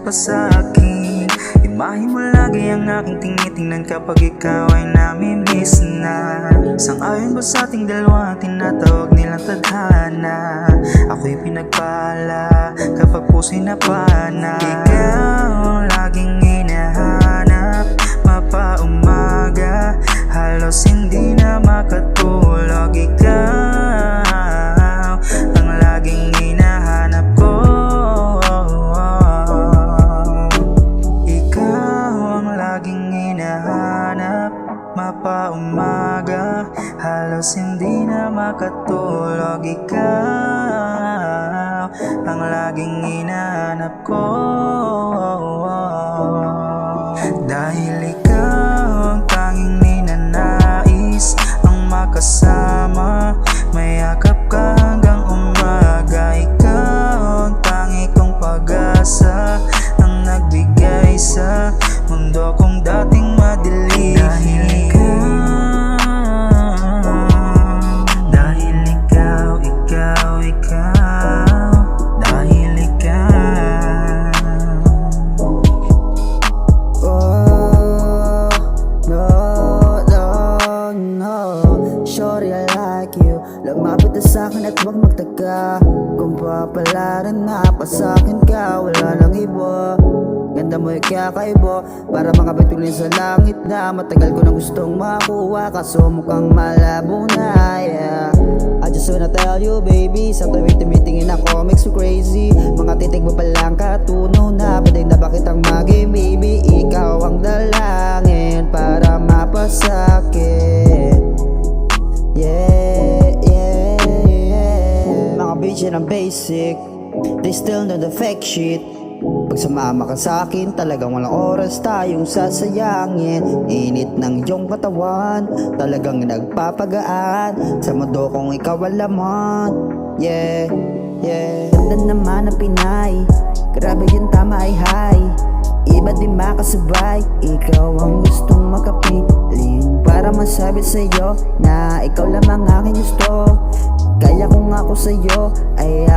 pa sa'kin. Imahe mo lagi ang aking tinitingnan kapag ikaw ay namimiss na. Sang-ayon ba sa ating dalawa, tinatawag nilang tadhana. Ako'y pinagpala kapag puso'y napana. Ikaw ang laging hinahanap, mapaumaga, halos hindi na makatulog. Ikaw ang laging hinahanap ko. Ikaw ang laging hinahanap, mapaumaga, halos hindi na makatulog. Ikaw ang laging hinahanap ko. Dahil ikaw ang tanging ninanais, ang makasama, mayakap ka hanggang umaga. Ikaw ang tangi kong pag-asa, ang nagbigay sa mundo kong dating madilim. Dahil ikaw, dahil ikaw. Oh, no, shorty, I like you. Lumapit na sa'kin at huwag magtaka. Kung papalaran na pa sa'kin ka, wala lang iba. Ganda mo'y kakaiba, para makabitulin sa langit na matagal ko na gustong makuha, kaso mukhang malabo na, yeah. I just wanna tell you baby, sa tuwing tumitingin ako makes you crazy. Mga titig mo palang katunaw na pwedeng na ba kitang maging baby. Ikaw ang dalangin para mapasakit. Yeah, yeah, yeah. Mga bitch yan ang basic, they still know the fake shit. Pag sumama ka sa'kin, talagang walang oras tayong sasayangin. Init ng iyong katawan, talagang nagpapagaan sa mundo kong ikaw ang laman. Yeah, yeah. Ganda naman ang Pinay, grabe yung tama ay high. Iba di makasabay, ikaw ang gustong makapiling para masabi sa'yo na ikaw lamang aking gusto. Kaya kung ako sa'yo ay